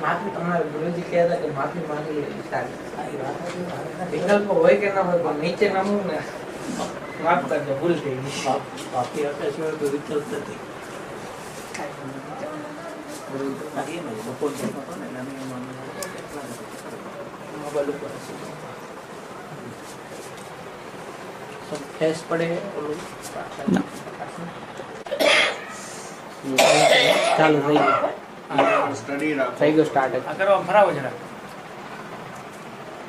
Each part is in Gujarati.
માફી તમારે ગુરુજી કહેતા કે માફી માંગી લેવી સારી વાત. વિકલ્પ હોય કે ના હોય પણ નીચે નમવું ને માફ કરજો, ભૂલ થઈ ગઈ. માફી આપ્યા સિવાય કોઈ વિકલ્પ નથી. મોબાઈલ ઉપર ફેસ પડે ઓલું ચાલુ થઈ ગયું. સ્ટડી રાખો. થઈ ગયો સ્ટાર્ટ. આ કરવા ફરાવો જરા.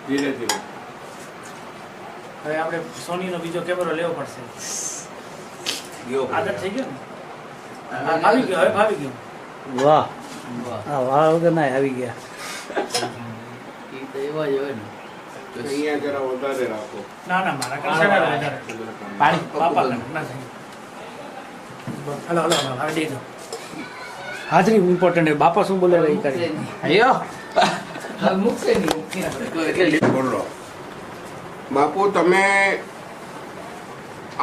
ધીરે ધીરે. હવે આપણે સોનીનો બીજો કેમેરો લેવો પડશે. આદત થઈ ગયો ને. આવી ગયો, હવે ભાવી ગયો. વાહ હા, વાહ વગર ના આવી ગયા. અહીંયા જરા વધારે રાખો. ના ના, મારા કરશે ના વધારે. પાણી બાપા ના થાય. હલો હલો હલો, હવે દઈ દો. હાજરી ઇમ્પોર્ટન્ટ. બાપા શું બોલે એ કરી. અયો હવે મૂકશે નહીં. બોલો. બાપુ, તમે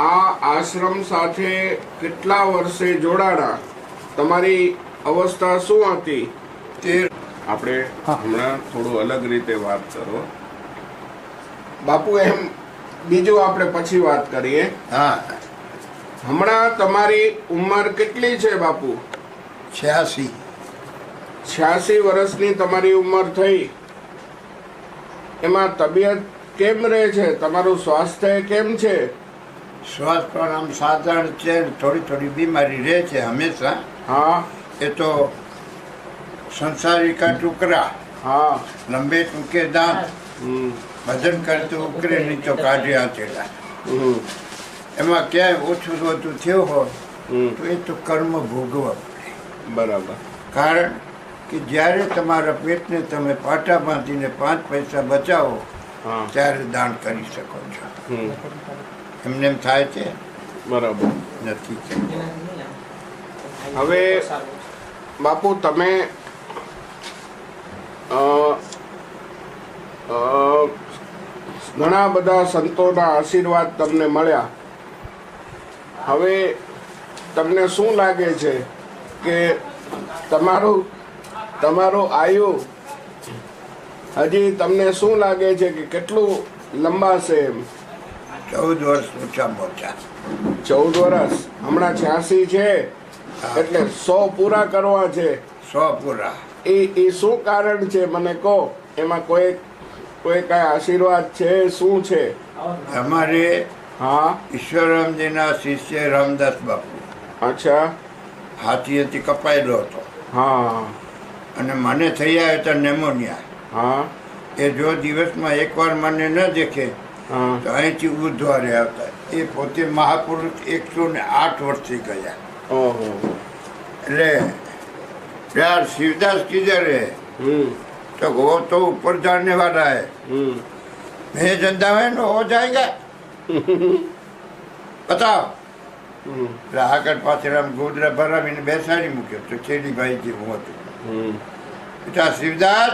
આ આશ્રમ સાથે કેટલા વર્ષે જોડાણા? તમારી અવસ્થા શું હતી? તે આપણે હમણાં થોડું અલગ રીતે વાત કરો. બાપુ, એમ બીજું આપણે પછી વાત કરીએ. હા, હમણાં તમારી ઉંમર કેટલી છે બાપુ? 86. 86 વર્ષની તમારી ઉંમર થઈ. એમાં તબિયત કેમ રહે છે? તમારું સ્વાસ્થ્ય કેમ છે? શ્વાસ પણ આમ સાધારણ છે, થોડી થોડી બીમારી રહે છે હંમેશા. હા એ તો સંસારિકા ટુકડા, હા. લંબે ટૂંકે દાંત, હમ, ભજન કરતું ઉકરે નહીં તો કાઢ્યા ચેલા. હમ, એમાં ક્યાંય ઓછું વધુ થયું હોય હમ. તો એ તો કર્મ ભોગવવા પડે. બરાબર. કારણ કે જ્યારે તમારા પેટને તમે પાટા બાંધીને 5 પૈસા બચાવો હા. ત્યારે દાન કરી શકો છો. હમ. એમને એમ થાય છે? બરાબર. નથી છે. હવે બાપુ, તમે ઘણા બધા સંતોના આશીર્વાદ તમને મળ્યા. હવે તમને શું લાગે છે કે તમારું આયુ હજી તમને શું લાગે છે કે કેટલું લંબાશે? એમ 14 વર્ષ ઓછામાં ઓછા. 14 વર્ષ. હમણાં 86 છે એટલે 100 પૂરા કરવા છે. 100 પૂરા. એ શું કારણ છે મને કહો? એમાં કોઈ કઈ આશીર્વાદ છે? શું છે? અમારે હા. ઈશ્વરામજીના શિષ્ય રામદાસ બાપુ અચ્છા. હાથીએથી કપાયેલો હતો હા અને મને થઈ આવ્યો હતો નેમોનિયા. હા એ જો દિવસમાં એકવાર મને ન દેખે હા. તો અહીંથી બુધવારે આવતા. એ પોતે મહાપુરુષ 108 વર્ષથી ગયા. ઓહો. એટલે यार शिवदास किधर है? तो वो तो ऊपर जाने वाला है. मैं जनता है ना हो जाएगा. बताओ. આગળ પાછળ આમ ગોદરા ભરાવીને બેસાડી મૂક્યો તો ચેડીભાઈ જેવું હતું. બેટા શિવદાસ,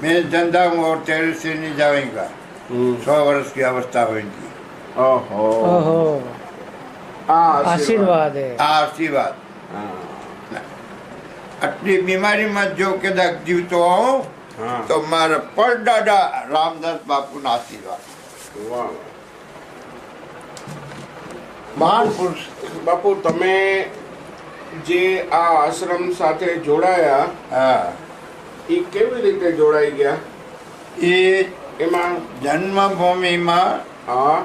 मैं धंधा हूँ और तेरे से नहीं जाएगा. 100 वर्ष की अवस्था होगी. ઓહો. ઓહો, આ આશીર્વાદ હે. આ આશીર્વાદ. આટલી બીમારીમાં જો કદાચ જીવતો હોઉં હા. તો મારા પરદાદા રામદાસ બાપુના આશીર્વાદ. વાહ. મહાન પુરુષ. બાપુ, તમે જે આ આશ્રમ સાથે જોડાયા હા, એ કેવી રીતે જોડાઈ ગયા? એ એમાં જન્મભૂમિમાં હા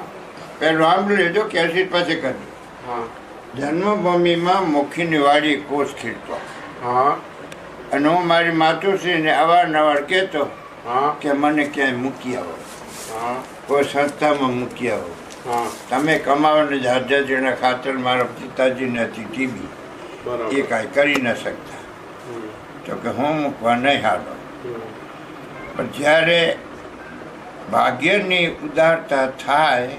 પેલું આંબળું લેજો કેસેટ પાસે કર્યું. હા જન્મભૂમિમાં મુખીની વાડી કોષ ખીરતો હા અને હું મારી માતુશ્રીને અવારનવાર કહેતો હા કે મને ક્યાંય મૂકી આવો, હા કોઈ સંસ્થામાં મૂકી આવો. હા. તમે કમાવાને હાજર જણા ખાતર મારા પિતાજી નથી ટીબી, બરાબર. એ કાંઈ કરી ન શકતા. તો કે હું મૂકવા નહીં હાલો. પણ જ્યારે ભાગ્યની ઉદારતા થાય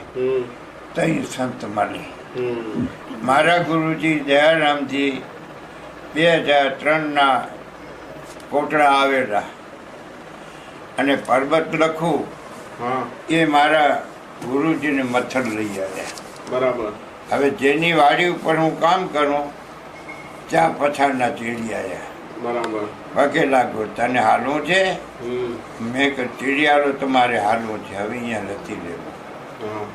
તઈ સંત મળે. મારા ગુરુજી દયારામજી 2003ના કોટડા આવેલા અને પર્વત લખું હા. એ મારા ગુરુજીને મથર લઈ આવ્યા. બરાબર. હવે જેની વાડી ઉપર હું કામ કરું ચા પછાડના ચીડી આવ્યા બરાબર. પગે લાગો તને હાલવું છે? હમ. મેં કે ચીડિયાળો તમારે હાલવું છે, હવે અહીંયા નથી લેવું. હા.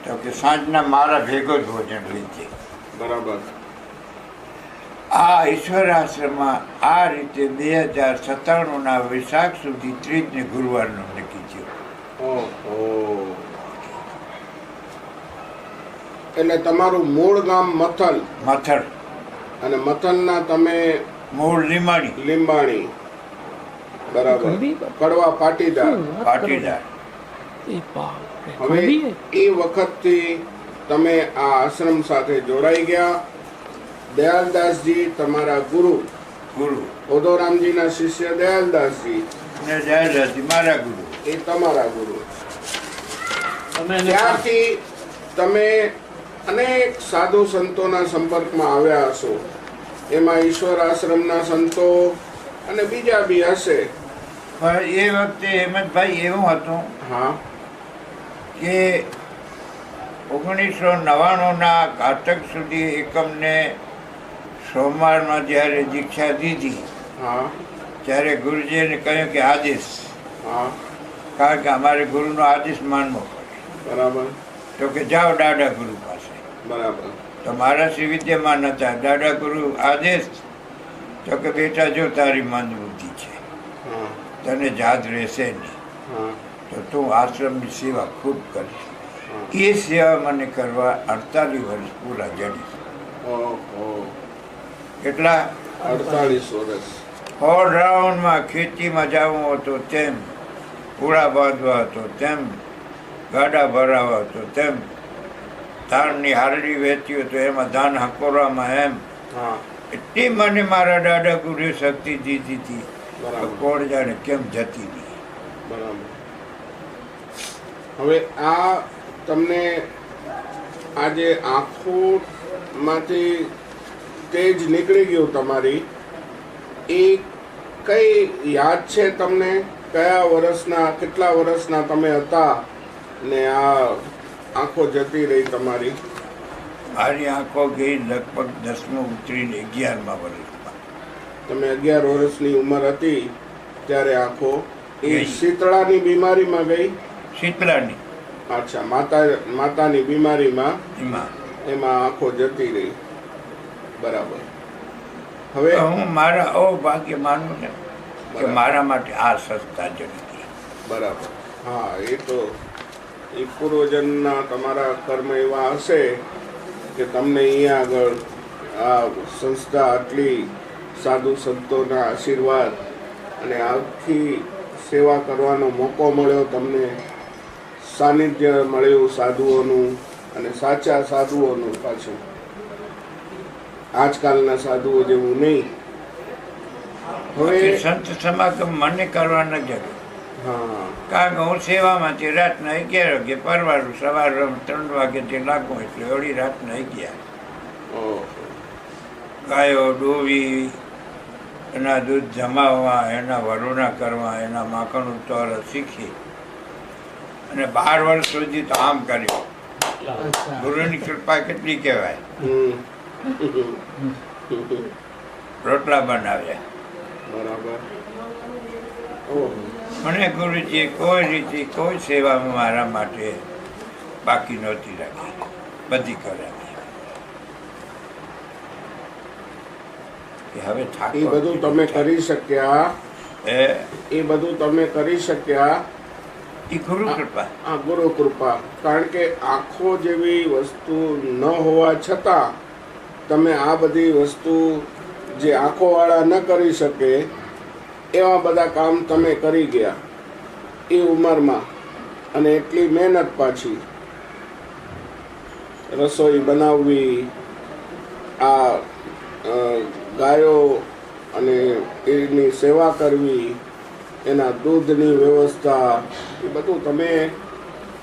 તો કે સાંજના મારા ભેગો જ ભોજન લીધે. બરાબર. આ ઈશ્વર આશ્રમમાં આ રીતે 2097ના વૈશાખ સુધી 30 ગુરુવારનું નક્કી થયું. ઓહો. એટલે તમારું મૂળ ગામ મથલ મથર અને મથલના તમે મૂળ લીમાણી લીંબાણી. બરાબર. કડવા પાટીદાર. પાટીદાર. હવે એ વખતથી તમે આ આશ્રમ સાથે જોડાઈ ગયા. દયાલદાસજી તમારા ગુરુ, ગુરુ ઓધોરામજીના શિષ્ય દયાલદાસજી અને જયદાસજી મારા ગુરુ. એ તમારા ગુરુ. ત્યારથી તમે અનેક સાધુ સંતોના સંપર્કમાં આવ્યા હશો. એમાં ઈશ્વર આશ્રમના સંતો અને બીજા બી હશે. પણ એ વખતે હેમંતભાઈ એવું હતું હા. કે 1999ના કારતક સુધી એકમને સોમવારમાં જ્યારે દીક્ષા દીધી હા. ત્યારે ગુરુજીને કહ્યું કે આદેશ, હા. કારણ કે અમારે ગુરુનો આદેશ માનવો પડે. બરાબર. તો કે જાઓ દાદા ગુરુ પાસે. બરાબર. તો મારા શ્રી વિદ્યમાન હતા. દાદા ગુરુ આદેશ, તો કે બેટા જો તારી મંદ બુદ્ધિ છે, હા. તને યાદ રહેશે નહીં, હા. તો તું આશ્રમની સેવા ખૂબ કરીશ. હા. એ સેવા મને કરવા 48 વર્ષ પૂરા જડીશ. ઓહો. કેટલા? 48 વર્ષ. ઓલરાઉન્ડમાં ખેતીમાં જવું હતો તેમ, પૂળા બાંધવા હતો તેમ, ગાડા ભરાવા હતો તેમ, ધાનની હારડી વેચી તો એમાં ધાન હકોરવામાં એમ. હા. એટલી મને મારા દાદા ગુરુએ શક્તિ દીધી હતી. બરાબર. કોણ જાણે કેમ જતી નહીં. બરાબર. હવે આ તમને આજે આંખોમાંથી તેજ નીકળી ગયું તમારી, એ કઈ યાદ છે તમને? કયા વર્ષના, કેટલા વર્ષના તમે હતા ને આ આંખો જતી રહી તમારી? મારી આંખો ગઈ લગભગ 10મું ઉતરીને 11મા વર્ષમાં. તમે 11 વર્ષની ઉંમર હતી ત્યારે આંખો એ ગઈ. શીતળાની બીમારીમાં ગઈ. શીતળાની અચ્છા, માતાની બીમારીમાં એમાં એમાં આંખો જતી રહી. બરાબર. હવે હું મારા અભાગ્ય માનું ને કે બરાબર. મારા માટે આ સંસ્થા જડી. બરાબર. હા, એ તો એ પૂર્વજન્મના તમારા કર્મ એવા હશે કે તમને અહીંયા આગળ આ સંસ્થા આટલી સાધુ સંતોના આશીર્વાદ અને આખી સેવા કરવાનો મોકો મળ્યો, તમને સાનિધ્ય મળ્યું સાધુઓનું, અને સાચા સાધુઓનું પાછું, આજકાલના સાધુઓ જેવું નહીં. હવે સંત સમાગમ મને કરવા ન જરૂર, હા. કારણ કે હું સેવામાંથી રાતના 11 વાગે પરવારું, સવારે 3 વાગ્યાથી લાગુ એટલે અઢી રાતના 11. ઓહો. ગાયો દોવી, એના દૂધ જમાવવા, એના વરુણા કરવા, એના માખણ ઉતારવા શીખી અને 12 વર્ષ સુધી તો આમ કર્યું. ગુરુની કૃપા કેટલી કહેવાય. હમ. રોટલા બનાવ્યા. બરાબર. ઓહો. મને ગુરુજીએ કોઈ રીતે કોઈ સેવામાં મારા માટે બાકી નહોતી રાખી, બધી કરાવી. કે હવે એ ઠાકોર બધું તમે કરી શક્યા, એ એ બધું તમે કરી શક્યા ગુરુ કૃપા. આ ગુરુ કૃપા. કારણ કે આંખો જેવી વસ્તુ ન હોવા છતાં તમે આ બધી વસ્તુ જે આંખોવાળા ન કરી શકે એવા બધા કામ તમે કરી ગયા એ ઉંમરમાં, અને એટલી મહેનત પાછી. રસોઈ બનાવવી, આ ગાયો અને એની સેવા કરવી, એના દૂધની વ્યવસ્થા, એ બધું તમે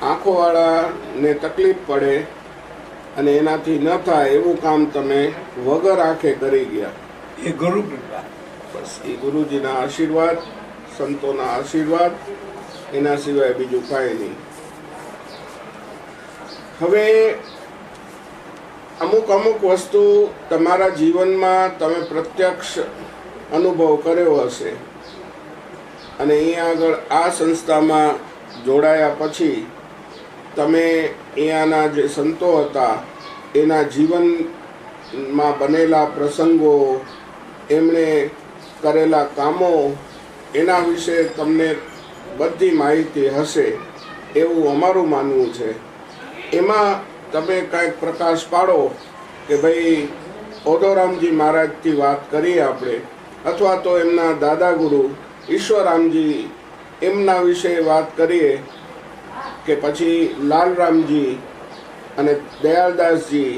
આંખોવાળાને તકલીફ પડે અને એનાથી ન થાય એવું કામ તમે વગર આંખે કરી ગયા. એ ગુરુ કૃપા. બસ એ ગુરુજીના આશીર્વાદ, સંતોના આશીર્વાદ, એના સિવાય બીજું કાંઈ નહીં. હવે અમુક અમુક વસ્તુ તમારા જીવનમાં તમે પ્રત્યક્ષ અનુભવ કર્યો હશે અને અહીંયા આગળ આ સંસ્થામાં જોડાયા પછી તમે અહીંયાના જે સંતો હતા એના જીવનમાં બનેલા પ્રસંગો, એમણે કરેલા કામો, એના વિશે તમને બધી માહિતી હશે એવું અમારું માનવું છે. એમાં તમે કાંઈક પ્રકાશ પાડો કે ભાઈ ઓઢવરામજી મહારાજથી વાત કરીએ આપણે, અથવા તો એમના દાદા ગુરુ ઈશ્વરરામજી એમના વિશે વાત કરીએ, કે પછી લાલરામજી અને દયાળદાસજી,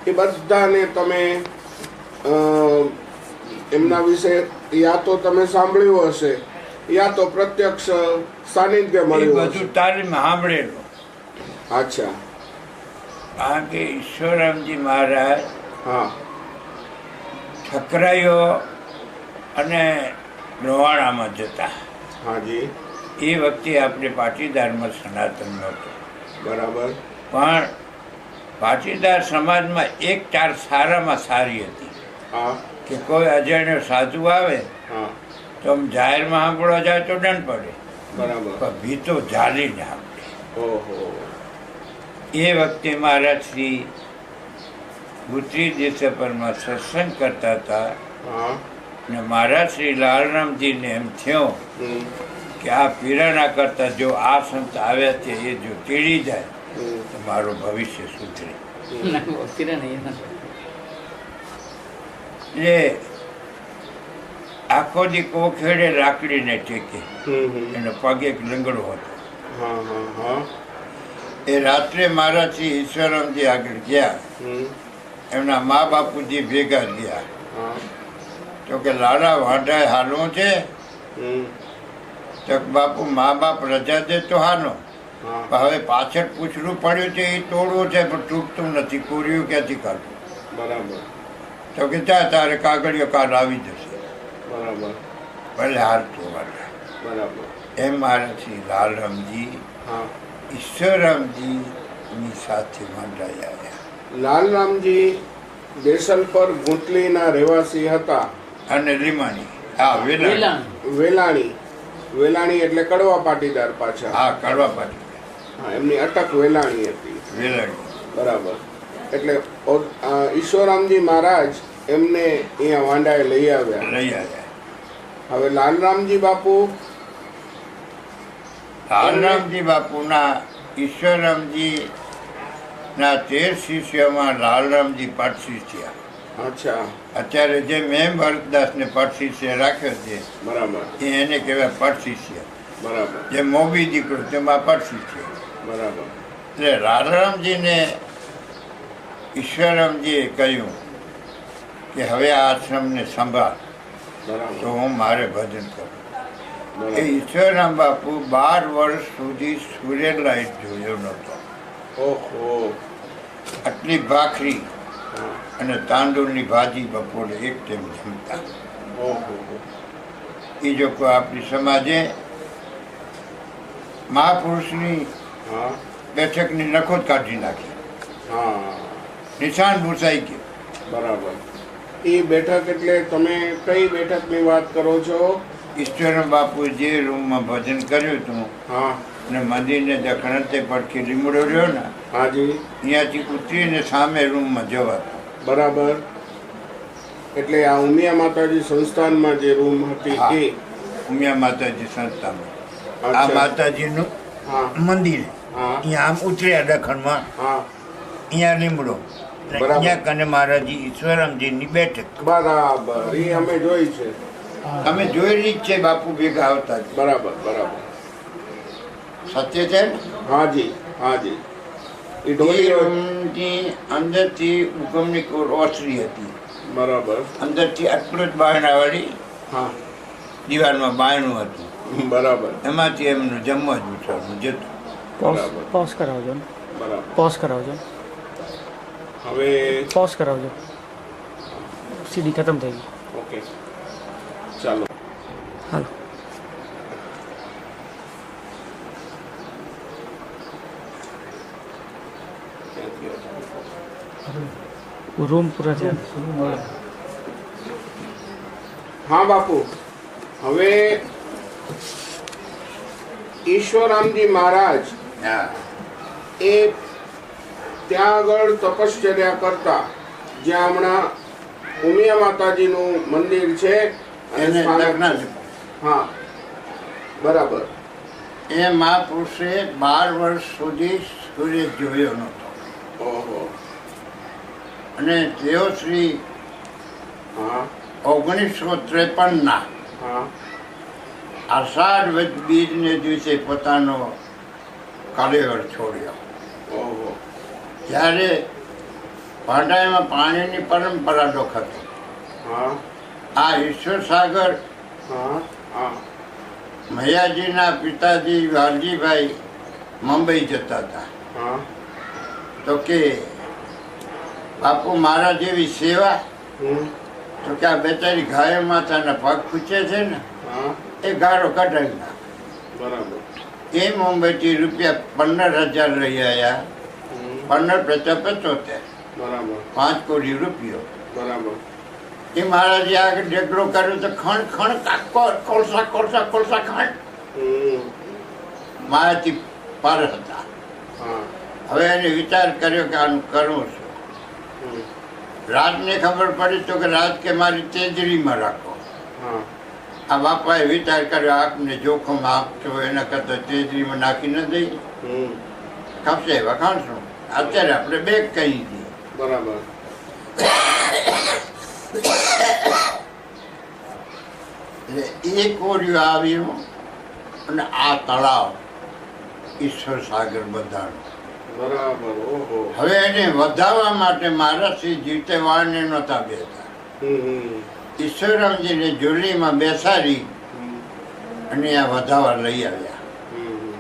એ બધાને તમે એમના વિશે યા તો તમે સાંભળ્યું હશે યા તો પ્રત્યક્ષ સાનિધ્ય એ મળ્યું બધું હશે. તાલીમ સાંભળેલું. અચ્છા. કારણ કે ઈશ્વરરામજી મહારાજ હા ઠકરાઈઓ અને લોહાણામાં જતા. હાજી. એ વખતે આપણે પાટીદારમાં સનાતન નહોતો, બરાબર. પણ પાટીદાર સમાજમાં એક ચાર સારામાં સારી હતી હા કે કોઈ અજાણ્યો સાધુ આવે હા તો આમ જાહેરમાં સાંભળવા જાય તો દંડ પડે, બરાબર. પણ ભીતો જાલીને સાંભળે. ઓહો. એ વખતે મહારાજ શ્રી ગુત્રી દેશપરમાં સત્સંગ કરતા હતા હા. ને મહારાજ શ્રી લાલરામજીને એમ થયો હમ. કે આ પીરાના કરતા જો આ સંત આવ્યા છે એ જો ટીળી જાય હમ. તો મારું ભવિષ્ય સુધરે. એટલે આખો દી કોખેડે લાકડીને ટેકે, હમ. હમ. એનો પગ એક લંગડો હતો. હા હા હા. એ રાત્રે મારા શ્રી ઈશ્વરરામજી આગળ ગયા, હમ. એમના મા બાપુજી ભેગા ગયા. હા. તો કે લાલા વાંઢાએ હાલવું છે? હમ. તો કે બાપુ મા બાપ રજા દે તો હાલો, હા. પણ હવે પાછળ પૂછડું પડ્યું છે એ તોડવું છે પણ તૂટતું નથી, કોરિયું ક્યાંથી કાઢવું? બરાબર. તો કે ત્યાં તારે કાગળિયો કાલ આવી જશે, બરાબર. ભલે હાલતું વાંઢા. બરાબર. એમ મારા શ્રી લાલરામજી હા. ઈશ્વરરામજીની સાથે માંડાઈ આવ્યા. લાલરામજી દેસલપર ગુંટલીના રહેવાસી હતા. અને લીમાણી, હા વેલાણ, વેલાણી. વેલાણી એટલે કડવા પાટીદાર પાછા. હા કડવા પાટી હા, એમની અટક વેલાણી હતી. વેલાણી. બરાબર. એટલે ઈશ્વરરામજી મહારાજ એમને અહીંયા વાંડાએ લઈ આવ્યા. લઈ આવ્યા. હવે લાલરામજી બાપુ લાલરામજી બાપુના ઈશ્વરરામજી ના 13 શિષ્યોમાં લાલરામજી પટ શિષ્ય. અચ્છા. અત્યારે જે મેં ભરતદાસને પટ શિષ્ય રાખ્યો છે બરાબર. એ એને કહેવાય પટ શિષ્ય. બરાબર. જે મોબી દીકરો તેમાં પટ શિષ્ય. બરાબર. એટલે લાલરામજીને ઈશ્વરરામજીએ કહ્યું કે હવે આ આશ્રમને સંભાળ, તો બરાબર. હું મારે ભજન કરું. એ બરાબર. ઈશ્વરરામ બાપુ 12 વર્ષ સુધી સૂર્યલાઇટ જોયો નહોતો. ઓહો. આટલી ભાખરી હા. અને તાંદૂળની ભાજી બપોરે એક ટાઈમ જમતા. ઓહો. એ જો કોઈ આપણી સમાજે મહાપુરુષની હા. બેઠકની નખો જ કાઢી નાખી, હા. નિશાન ભૂસાઈ ગયું. બરાબર. એ બેઠક એટલે તમે કઈ બેઠકની વાત કરો છો? ઈશ્વરરામ બાપુ જે રૂમમાં ભજન કર્યું હતું હા. ને મંદિરને દક્ષિણ તે પડખે લીમડો રહ્યો ને હાજી. અહીંયાથી ઉતરીને સામે રૂમમાં જવાતું. બરાબર. એટલે આ ઉમિયા માતાજી સંસ્થાનમાં જે રૂમ હતી હા. એ. ઉમિયા માતાજી સંસ્થામાં આ અચ્છા. માતાજીનું હા. મંદિર. હા. અહીંયા આમ ઉતર્યા દખણમાં, હા. અહીંયા લીમડો, બરાબર. અહીંયા કને મહારાજી ઈશ્વરરામજીની બેઠક. બરાબર. એ અમે જોઈ છે. તમે જોયેલી જ છે, બાપુ ભેગા આવતા જ. બરાબર. બરાબર. સત્ય છે ને? હાજી. હાજી. એ એ ઢોલી. રૂમની અંદરથી ઉગમની કોર ઓસરી હતી. બરાબર. અંદરથી આટલું જ બારણાવાળી હા. દિવાલમાં બાયણું હતું. બરાબર. એમાંથી એમનું જમવા જ ઉઠવાનું જતું. બરાબર. પોઝ કરાવજો ને, બરાબર. પોઝ કરાવજો, હવે પોઝ કરાવજો. સીડી ખતમ થઈ ગઈ. ઓકે, ચાલો. હાલો. ત્યાંથી રૂમ પૂરા થયા. હા બાપુ, હવે ઈશ્વરામજી મહારાજ હા એ ત્યાં આગળ તપશ્ચર્યા કરતા, જ્યાં હમણાં ઉમિયા માતાજીનું મંદિર છે અને એને સ્થાનક- લગ્ન હા બરાબર. એ મહાપુરુષે 12 વર્ષ સુધી સૂર્ય જોયો નહોતો ઓહો. અને તેઓ શ્રી હા 1953 હા આષાઢ વદ બીજને દિવસે પોતાનો કલેવર છોડ્યો. ઓહો. ત્યારે ભાંડાઈમાં પાણીની પરંપરા ડોખાતી. હા આ ઈશ્વર સાગર હા હા મૈયાજીના પિતાજી વાલજીભાઈ મુંબઈ જતા હતા. હા તો કે બાપુ મારા જેવી સેવા, હમ તો કે આ બેચારી ગાય માતાના પગ પૂછે છે ને હા એ ગારો કઢાવી નાખ. બરાબર. એ મુંબઈથી રૂપિયા 15,000 લઈ આવ્યા. હમ 15,75 બરાબર 5 કોટી રૂપિયો. બરાબર. એ મહારાજે આગળ ઢેકડો કર્યો તો ખણ ખણ કોલસા કોલસા કોલસા ખણ હમ મારાથી પાર હતા. હા હવે એને વિચાર કર્યો કે આનું કરવું છે. હમ રાજને ખબર પડી તો કે રાજ કે મારી તેજરીમાં રાખો. હા આ બાપાએ વિચાર કર્યો આપને જોખમ આપશો એના કરતાં તેજરીમાં નાખી ન દઈ હમ ખપશે વખાણશું. અત્યારે આપણે બે કહી દઈએ. બરાબર. એટલે એ કોર્યું આવ્યું અને આ તળાવ ઈશ્વર સાગર બંધાણું. બરાબર. ઓહો. હવે એને વધારવા માટે મહારાજશ્રી જીવતે વાળને નહોતા બેસતા. હમ ઈશ્વરામજીને જોલીમાં બેસાડી હમ અને આ વધાવા લઈ આવ્યા. હમ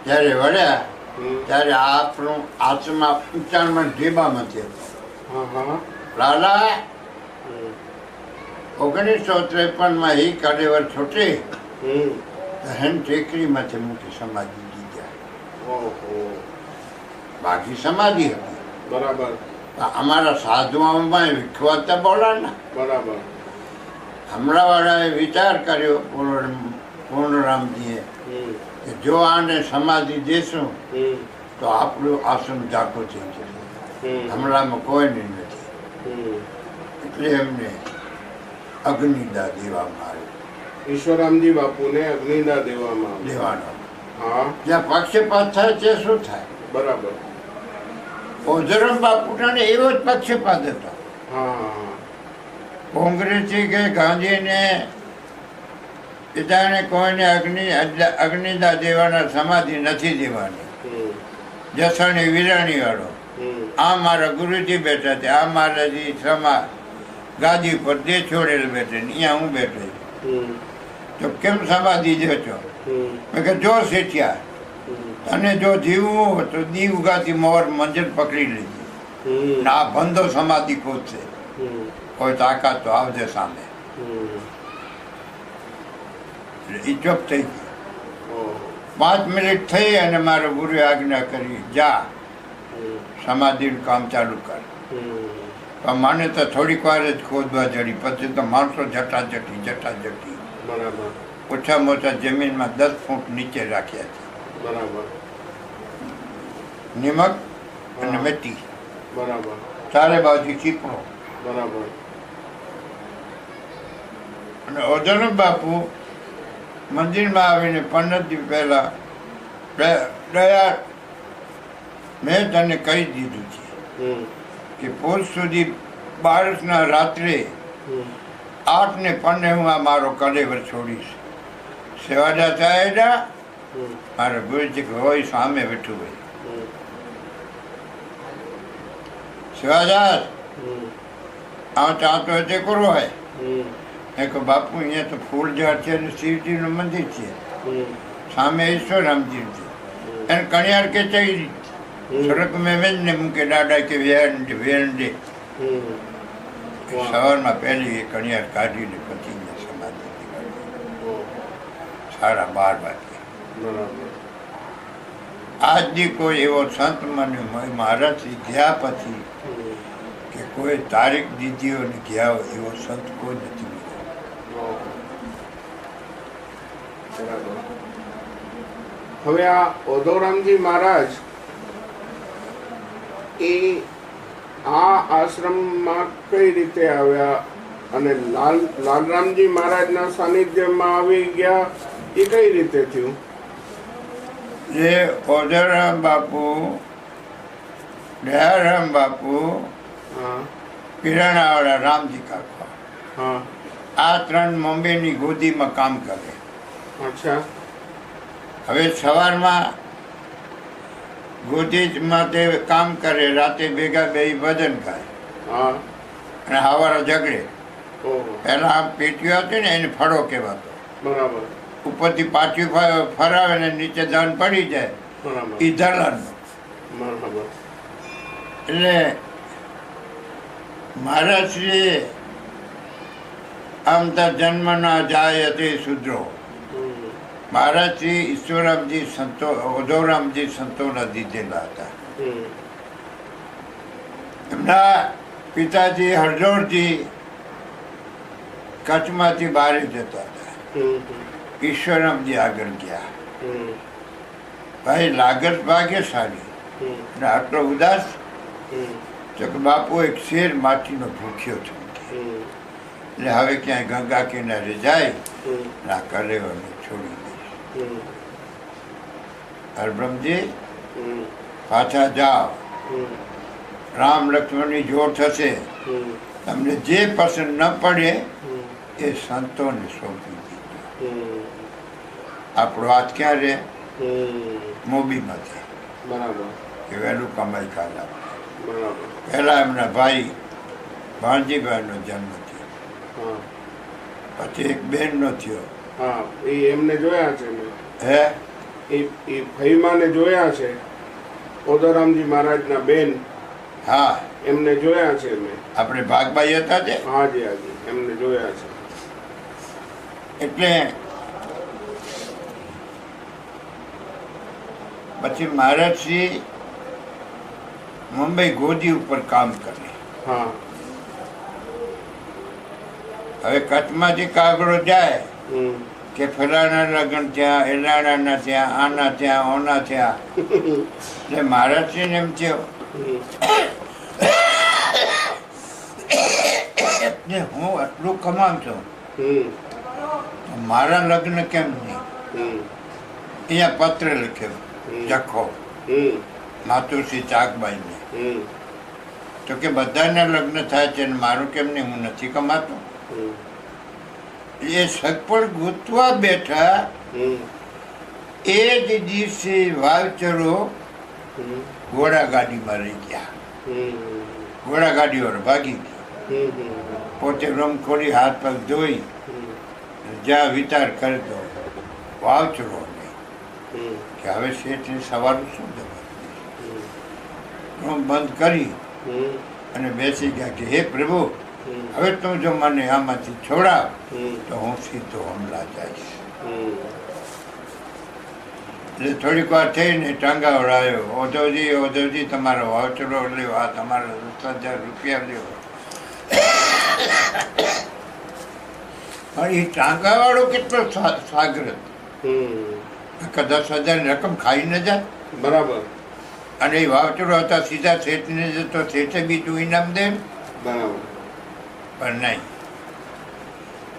જ્યારે વળ્યા હમ ત્યારે આપણું આત્મા ઊંચાણમાં ઢેબામાંથી હતો. હા હા લાલા હમ 1953 એ કડેવર છોટી હમ હેન ટેકરીમાંથી મૂકી સમાધિ દીધા. ઓહો. બાકી સમાધિ હતી. બરાબર. અમારા સાધુઓમાં વિખવાતા બોલા ને બરાબર. હમણાંવાળાએ વિચાર કર્યો પૂર્ણરામજીએ હમ કે જો આને સમાધિ દેશું હમ તો આપણું આશ્રમ ઝાખું થઈ જશે. હમ હમણાંમાં કોઈની નથી. હમ એટલે એમને અગ્નિદા દેવામાં આવ્યો. ઈશ્વરામજી બાપુને અગ્નિદા દેવામાં આવ્યો. દેવાનો હા જ્યાં પક્ષપાત થાય તે શું થાય? બરાબર. ઓઝરમ બાપુના એવો જ પક્ષપાત હતો. હા હા કોંગ્રેસી કે ગાંધીને પિતાને કોઈને અગ્નિદા દેવાના સમાધિ નથી દેવાની. હમ જસણી વિરાણી વાળો હમ આ મારા ગુરુજી બેઠા છે, આ મારાજી સમા ગાદી પર દે છોડેલ બેઠે ને અહીંયા હું બેઠો છું. હમ તો કેમ સમાધિ દે છો? હમ મેં કે જો શેઠિયા તને જો જીવવું હોય તો દીવ ગાતી મોર મંજર પકડી લીધી હમ ને આ બંધો સમાધિ ખોદશે. હમ કોઈ તાકાત તો આવજે સામે. હમ એટલે એ ચૂપ થઈ ગઈ. ઓહો. 5 મિનિટ થઈ અને મારો ગુરુએ આજ્ઞા કરી જા હમ સમાધિનું કામ ચાલુ કર. હમ પણ મને તો થોડીક વાર જ ખોદવા જડી, પછી તો માણસો જટાજટી. બરાબર. ઓછામાં ઓછા જમીનમાં 10 ફૂટ નીચે રાખ્યા છે. બરાબર. નિમક અને હા. મેથી બરાબર. ચારે બાજુ ચીપણો. બરાબર. અને ઓઝર બાપુ મંદિરમાં આવીને 15 દી પહેલા દયા મેં તને કહી દીધું છે હમ કે પોષ સુધી બારસના રાત્રે હમ 8 ને 15 હું આ મારો કલેવર છોડીશ. સેવાદા ચાહેડા હમ મારા ગુરુજી હોય સામે બેઠું હોય. હમ સેવાદાસ હમ આ ચાહતો હોય તે કરવો હોય. હમ મેં કહું બાપુ અહીંયા તો ફૂલ ઝાડ છે અને શિવજીનું મંદિર છે, હમ સામે ઈશ્વરામજી છે. એને કણિયાર કે ચઈ સડક મેં ને મૂકે દાદા કે વેણ દે. હમ વાહ. સવારમાં પહેલી એ કણિયાર કાઢીને પછી મેં સમાધિ કરી. ઓહો. 12:30 વાગે. બરાબર. આજ દી કોઈ એવો સંત મને મહારાજથી ગયા પછી હમ કે કોઈ તારીખ દીધીઓ ને ગયા હોય એવો સંત કોઈ નથી મળ્યો. બરાબર. હવે આ ઓધોરામજી મહારાજ એ આ આશ્રમમાં કઈ રીતે આવ્યા અને લાલરામજી મહારાજના સાનિધ્યમાં આવી ગયા એ કઈ રીતે થયું? જે ઓધોરામ બાપુ, દયારામ બાપુ, હા પીરાણાવાળા રામજી કાકા, હા આ ત્રણ બોમ્બેની ગોદીમાં કામ કરે. અચ્છા. હવે સવારમાં ગોદીમાં તે કામ કરે, રાતે ભેગા બે ભજન ગાય હા. અને હવારે ઝઘડે. ઓહો. પહેલા આમ પેટીઓ હતી ને એને ફળો કહેવાતો. બરાબર. ઉપરથી પાછી ફરાવે ને નીચે દાન પડી જાય બરાબર. એ ધરલાનો. બરાબર. એટલે મહારાજશ્રીએ આમ તો જન્મ ના જાય તે શુદ્રો. હમ. મહારાજશ્રી ઈશ્વરામજી સંતો, ઓધોરામજી સંતોના દીધેલા હતા. હમ. એમના પિતાજી હરજોરજી કચ્છમાંથી બહાર જતા હતા. હમ. ઈશ્વરામજી આગળ ગયા. હમ. ભાઈ લાગત ભાગ્યશાળી હમ. અને આટલો ઉદાસ. હમ. તો કે બાપુ એક શેર માટીનો ભૂખ્યો છું, હમ. એટલે હવે ક્યાંય ગંગા કિનારે જાય હમ. ના કરેવાને છોડી દઈશ. હમ. હરબ્રહ્મજી હમ. પાછા જાઓ, હમ. રામ લક્ષ્મણની જોડ થશે, હમ. તમને જે પસંદ ન પડે હમ. એ સંતોને સોંપી દીધો. હમ. આપણો હાથ ક્યાં રહે? હમ. મોબીમાંથી. બરાબર. કે વહેલું કમાઈ કાઢા. બરાબર. પહેલા એમના ભાઈ ભાણજીભાઈનો જન્મ થયો, હા. પછી એક બેનનો થયો. હા એ એમને જોયા છે મેં. હે એ ફઈમાને જોયા છે. ઓધોરામજી મહારાજના બેન હા, એમને જોયા છે મેં. આપણે ભાગભાઈ હતા તે. હાજી હાજી એમને જોયા છે. એટલે પછી મહારાજશ્રી મુંબઈ ગોદી ઉપર કામ કરે. હા. હવે કચ્છમાંથી કાગડો જાય હમ. કે ફલાણા લગ્ન થયા, એલાણાના થયા, આના થયા, ઓના થયા. એટલે મહારાજશ્રીને એમ થયો હમ. કે હું આટલું કમાઉં છું, હમ. તો મારા લગ્ન કેમ નહીં? હમ. અહીંયા પત્ર લખ્યો, જખો હમ. માતુશ્રી ચાકબાઈને. હમ. તો કે બધાના લગ્ન થાય છે ને મારું કેમ નહીં? હું નથી કમાતો. હમ. એ સગપણ ગોતવા બેઠા હમ. એ જ દિવસે વાવચરો હમ. ઘોડા ગાડીમાં રહી ગયા. હમ. ઘોડા ગાડીવાળો ભાગી ગયો. હમ. પોતે રમખોરી હાથ પગ ધોઈ હમ. જ્યાં વિચાર કરતો વાવચરો નહીં હમ. કે હવે શેઠને સવારનું શું જવાબ હમ. રૂમ બંધ કરી હમ. અને બેસી ગયા કે હે પ્રભુ, હમ. હવે તું જો મને આમાંથી છોડાવ હમ. તો હું સીધો હમલા જઈશ. હમ. એટલે થોડીક વાર થઈને ટાંગાવડ આવ્યો, ઓધવજી તમારો વાવચરો લ્યો, આ તમારા 10,000 રૂપિયા લ્યો. પણ એ ટાંગાવાળો કેટલો સાગર હતો. હમ. 10,000 ની રકમ ખાઈ ન જાય. બરાબર. અને એ વાવચરો હતા સીધા શેઠને જતો, શેઠે બીજું ઇનામ દે. બરાબર. પણ નહીં.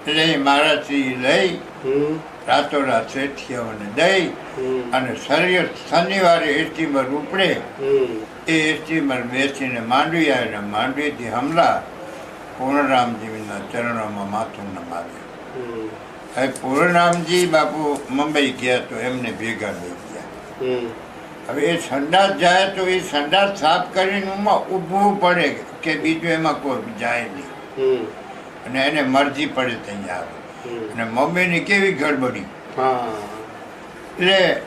એટલે મહારાજશ્રી લઈ હમ. રાતોરાત શેઠિયાઓને દઈ હમ. અને શનિવારે એસટીમાં ઉપડે. હમ. એ એસટીમાં બેસીને માંડવી આવે, માંડવીથી હમલા પૂર્ણરામજીના ચરણોમાં માથું નમાવ્યું. હમ. હવે પૂર્ણરામજી બાપુ મુંબઈ ગયા તો એમને ભેગા લઈ ગયા. હમ. હવે એ સંડાસ જાય તો એ સંડાસ સાફ કરીને ઊભવું પડે કે બીજું એમાં કોઈ જાય નહીં. હમ. અને એને મરજી પડે ત્યાં આવે. હમ. અને મમ્મીની કેવી ગડબડી. હા. એટલે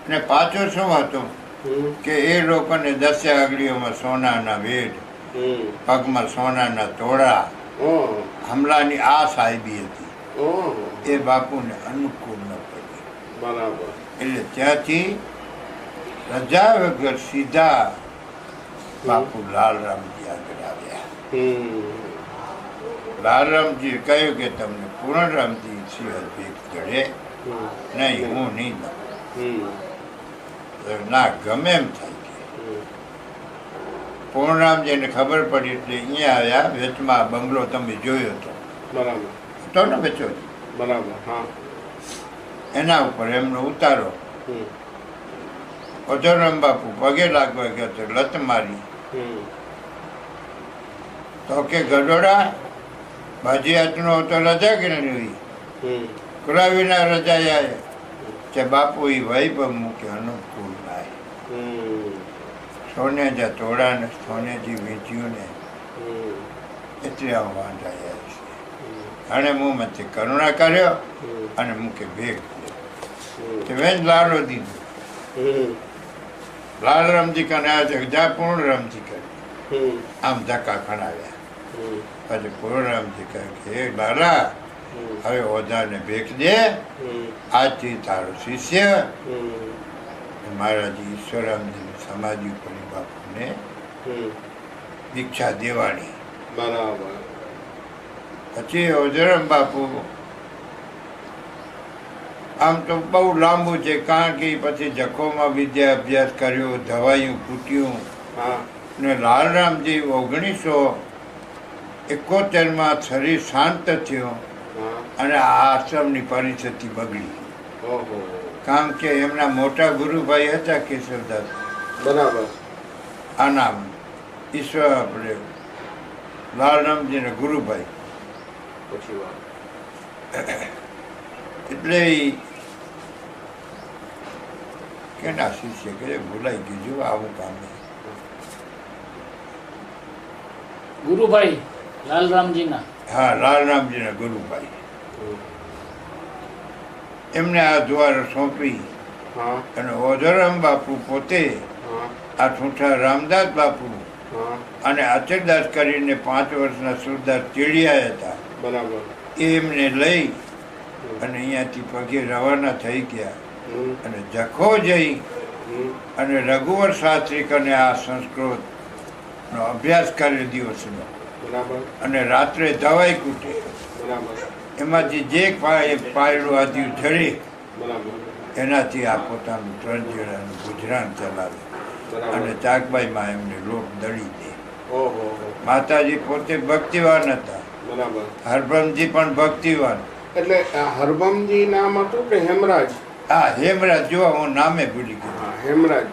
ને પાછો શું હતું હમ. કે એ લોકોને 10 આગળીઓમાં સોનાના વેઢ, હમ. પગમાં સોનાના તોડા, ઓહો. હમલાની આ સાહેબી હતી. ઓહો. એ બાપુને અનુકૂળ ન પડી. બરાબર. એટલે ત્યાંથી રજા વગર સીધા બાપુ લાલરામજી આગળ આવ્યા. લાલરામજી કહ્યું કે તમને પૂર્ણરામજી સિવાય ભીખ ચડે નહીં, હું નહીં દઉં. ના ગમે એમ થાય કે પૂર્ણરામજીને ખબર પડી એટલે અહીંયા આવ્યા. વેચમાં બંગલો તમે જોયો હતો, બરાબર, હતો ને વેચો, બરાબર, હા, એના ઉપર એમનો ઉતારો. ઓઝરરામ બાપુ પગે લાગવા ગયો તો લત મારી. તો કે ગઢોડા ભાજી હાથનો તો રજા કે નહીં, કુરાવીના રજા આવે કે બાપુ એ વૈભવ મૂકે અનુકૂળ નાય. સોને જા તોડા ને સોને જી વેચ્યું ને એટલે આવું વાંધાયા છે. અને હું મતે કરુણા કર્યો અને મૂકે ભેગ તે વેજ લાડો દીધું. લાલરામજી કને આવ્યા જા પૂર્ણરામજી કરે આમ ધક્કા ખણાવ્યા. પછી પૂર્ણરામજી કહે કે હે લાલા, હવે ઓઝાને ભેગ દે, આજથી તારો શિષ્ય મહારાજી ઈશ્વરામજી સમાધિ ઉપર બાપુને દીક્ષા દેવાની. બરાબર. પછી ઓઝરરામ બાપુ આમ તો બહુ લાંબુ છે, કારણ કે પછી જખોમાં વિદ્યા અભ્યાસ કર્યો, દવાયું ફૂટ્યું. ને લાલરામજી 1971 શરીર શાંત થયો અને આ આશ્રમની પરિસ્થિતિ બગડી. કારણ કે એમના મોટા ગુરુભાઈ હતા કેશવદાસ, બરાબર, આ નામ ઈશ્વર આપણે લાલરામજીના ગુરુભાઈ. પછી વાત એટલે કેના શિષ્ય કે ભૂલાઈ ગયું, જો આવું કામ. ગુરુભાઈ લાલરામજીના, હા, લાલરામજીના ગુરુભાઈ. એમને આ દ્વાર સોંપી હા, અને ઓઝરરામ બાપુ પોતે હા, આ ઠૂંઠા રામદાસ બાપુ હા, અને અચરદાસ કરીને 5 વર્ષના સુરદાસ ચીડિયા હતા. બરાબર. એ એમને લઈ અને અહીંયાથી પગે રવાના થઈ ગયા અને જખો જઈ અને રઘુવર શાસ્ત્રી કને આ સંસ્કૃતનો અભ્યાસ કર્યો દિવસનો. બરાબર, અને રાત્રે દવાઈ કૂટે, બરાબર, એમાંથી જે પાયડું આદ્યું જડે બરાબર, એનાથી આ પોતાનું 3 જણાનું ગુજરાન ચલાવે. અને બરાબર. ચાકબાઈમાં એમને લોટ દળી દે. ઓહો, માતાજી પોતે ભક્તિવાન હતા, બરાબર. હરબ્રહ્મજી પણ ભક્તિવાન. એટલે આ હરભમજી નામ હતું કે હેમરાજ? હા, હેમરાજ. જો હું નામે ભૂલી ગયો. હા, હેમરાજ.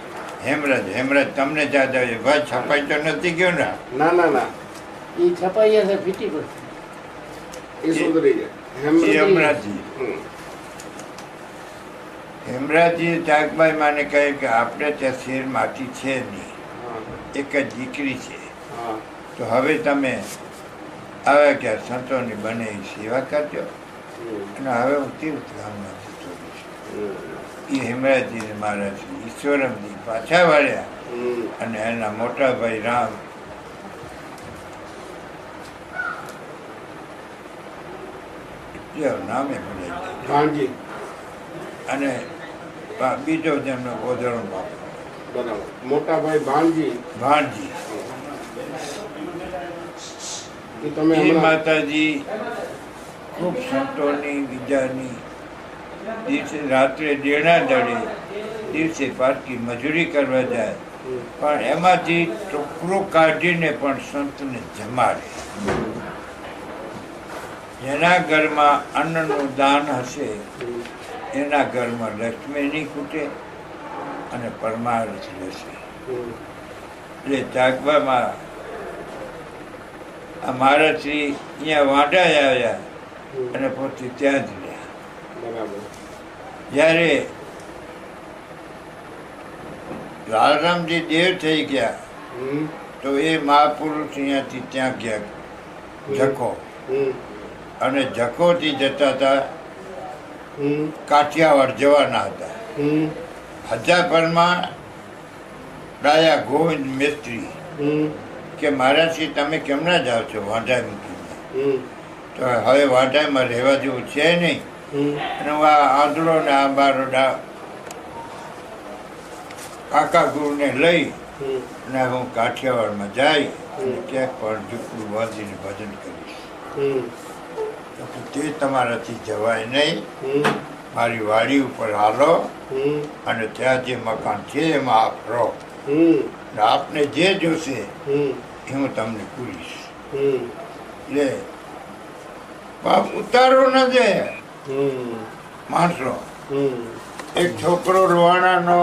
હેમરાજ. હેમરાજ તમને યાદ આવે? ભાઈ છપાઈ તો નથી ગયો ને? ના ના ના, એ છપાઈ હશે ફીટી પર. એ સુધરી જાય. એ હેમરાજજી. હેમરાજજી ચાકબાઈ માને કહે કે આપણે ત્યાં શેર માટી છે નહીં, હા, એક જ દીકરી છે. હા, તો હવે તમે આવ્યા કે સંતોની બને એ સેવા કરજો અને હવે હું તીર્થ ગામમાં જતો રહીશ. એ હેમરાજજીને મહારાજ ઈશ્વરમજી પાછા વળ્યા અને એના મોટા ભાઈ રામ નામે ભૂલાઈ જાય. ભાણજી. અને બીજો જેમનો ઓઝરરામ બાપુ, બરાબર. મોટા ભાઈ ભાણજી. ભાણજી. એ તમે એ હમણાં માતાજી ખૂબ સંતોની વિદ્યાની દિવસે રાત્રે દેણા દડે, દિવસે પારકી મજૂરી કરવા જાય, પણ એમાંથી ટોકરું કાઢીને પણ સંતને જમાડે. જેના ઘરમાં અન્નનું દાન હશે એના ઘરમાં લક્ષ્મી નહીં ખૂટે અને પરમાર્થ રહેશે. એટલે ચાકબામાં આ મહારાજશ્રી અહીંયા વાંઢા આવ્યા અને પોતે ત્યાં જ રહ્યા. બરાબર. જ્યારે લાલરામજી દેવ થઈ ગયા તો એ મહાપુરુષ અહીંયાથી ત્યાં ગયા જખો, અને જખોથી જતા હતા કાઠિયાવાડ જવાના હતા. હજાપરમાં ડાયા ગોવિંદ મિસ્ત્રી કે મહારાજશ્રી તમે કેમના જાઓ છો વાંઢા મૂકીને? તો હવે વાંઢામાં રહેવા જેવું છે નહીં, અને હું આ આંધળો ને આ બારો કાકા ગુરુને લઈ અને હું કાઠિયાવાડમાં જઈ અને ક્યાંક પણ ઝૂંપડું બાંધીને ભજન કરીશ. તો કે તે તમારાથી જવાય નહીં. મારી વાડી ઉપર હાલો અને ત્યાં જે મકાન છે એમાં આપ રહો. અને આપને જે જોશે એ હું તમને પૂરીશ. એટલે બાપ ઉતારો ન દે માણસો. એક છોકરો રોવાણાનો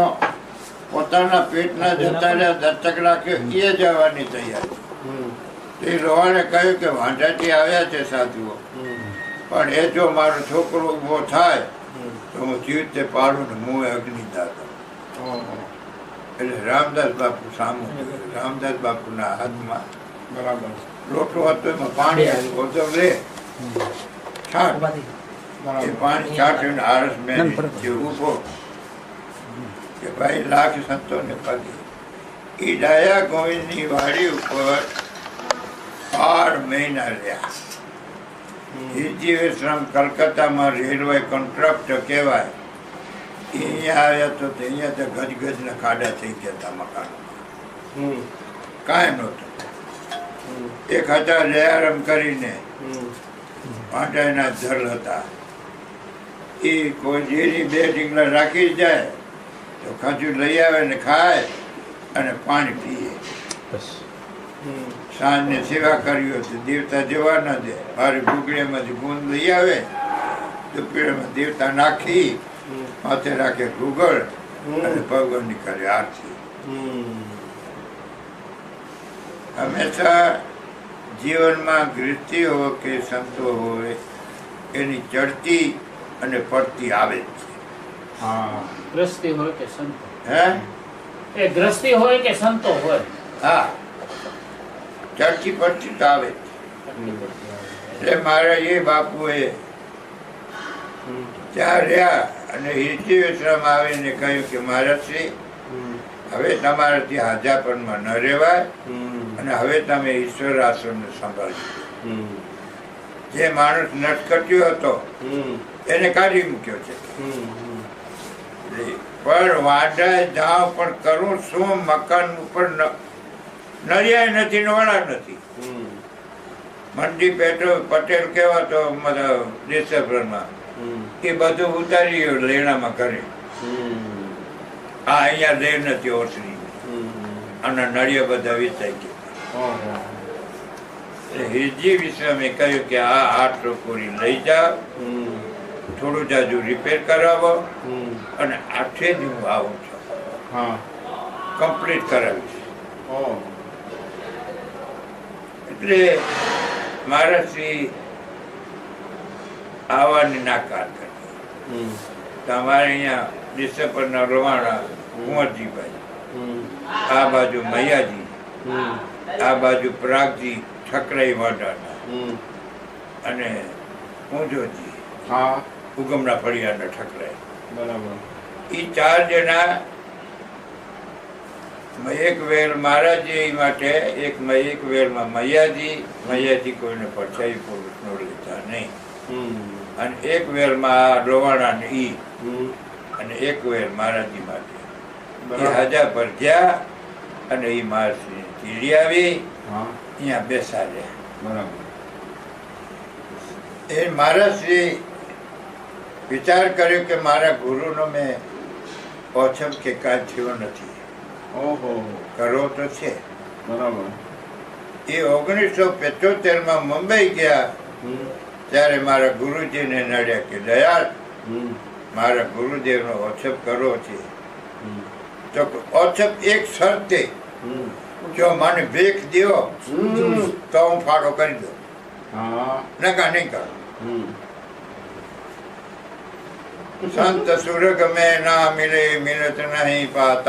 પોતાના પેટના જતા રહ્યા દત્તક રાખ્યો એ જવાની તૈયારી. તે રોવાણે કહ્યું કે વાંઢાથી આવ્યા છે સાધુઓ, પણ એ જો મારો છોકરો ઊભો થાય તો હું જીવતે પાડું ને મું અગ્નિદાતા. એટલે રામદાસ બાપુ સામું જોયું. રામદાસ બાપુના હાથમાં બરાબર લોટો હતો, એમાં પાણી હતું. તો લે છાટ એ પાણી છાટ્યું આરસ મેં જે ઊભો કે ભાઈ લાખ સંતોને પગે. એ ડાયા ગોવિંદની વાડી ઉપર 12 મહિના રહ્યા. જીવેશ્રમ કલકત્તામાં રેલવે કોન્ટ્રાક્ટર કહેવાય. અહીંયા આવ્યા તો અહીંયા તો ગજગજના ખાડા થઈ ગયા હતા મકાનમાં. કાંઈ નહોતું. 1000 લેઆરમ કરીને પાંટાઈના જલ હતા. એ કોઈ જેની 2 ઢીંગલા રાખી જાય તો ખજૂર લઈ આવે ને ખાય અને પાણી પીએ. સાંજને સેવા કરી હોય તો દેવતા જવા ન દે. મારી ભૂગળીમાંથી ગુંદ લઈ આવે તો પીળામાં દેવતા નાખી માથે રાખે ભૂગળ અને ભગવાનની કરે આરતી. હંમેશા જીવનમાં ગૃહસ્થી હોય કે સંતો હોય એની ચડતી અને પડતી આવે જ છે. ગ્રસ્તી હોય કે સંતો, હે એ ગ્રસ્તી હોય કે સંતો હોય, હા ચડતી પડતી તો આવે જ. એટલે મારા એ બાપુએ ત્યાં રહ્યા અને હિરજીવેશ્વરમાં આવીને કહ્યું કે મહારાજશ્રી, હવે તમારાથી હાજાપનમાં ન રહેવાય અને હવે તમે ઈશ્વર આશ્રમને સંભાળ્યું. જે માણસ નટકટ્યો હતો એને કાઢી મૂક્યો છે. પણ વાડાએ જાઓ પણ કરું શું? મકાન ઉપર નરિયાય નથી ને વડા નથી. મંડી પટેલ કહેવાતો દેશભરમાં એ બધું ઉતારી લેણામાં કરે. આ અહીંયા લેર નથી ઓછરી અને નળિયા બધા વેચાઈ ગયા. હિરજી વિશ્વમે કહ્યું કે આ 8 ટોકરી લઈ જાઓ, થોડું જાજુ રિપેર કરાવો અને 8 જ હું આવું છું, કમ્પ્લીટ કરાવીશ. એટલે મહારાજશ્રી આવવાની નાકાર કરી. તમારે અહીંયા ડિસેમ્બરના રવાણા કુંવરજીભાઈ, આ બાજુ મૈયાજી, આ બાજુ પ્રાગજી ઠકરાઈ વાડાના અને પૂંજોજી ઉગમના ફળિયાના ઠકરાઈ. બરાબર. એ 4 જણા એક વેલ મહારાજી માટે, એક વેલમાં મૈયાજી કોઈને પરછાઈ પુરુષનો લેતા નહીં, અને એક વેલમાં રોવાણા ને ઈ, અને એક વેલ મહારાજી માટે. એ હાજા પર ગયા અને એ મહારાજશ્રી તીડી આવી અહીંયા બેસાડ્યા. બરાબર. એ મહારાજશ્રી વિચાર કર્યો કે મારા ગુરુનો મેં ઓછમ કે કાજ થયો નથી. ઓહો. કરવો તો છે. બરાબર. એ 1975માં મુંબઈ ગયા ત્યારે મારા ગુરુજીને નડ્યા કે દયાળ, મારા ગુરુદેવનો ઓછપ કરવો છે. તો ઓછપ એક શરતે, જો મને ભેખ દ્યો તો હું ફાળો કરી દઉં, નકા નહીં કરું. સંત સુરગ મેં ના મિલે મિલત નહીં પાતા.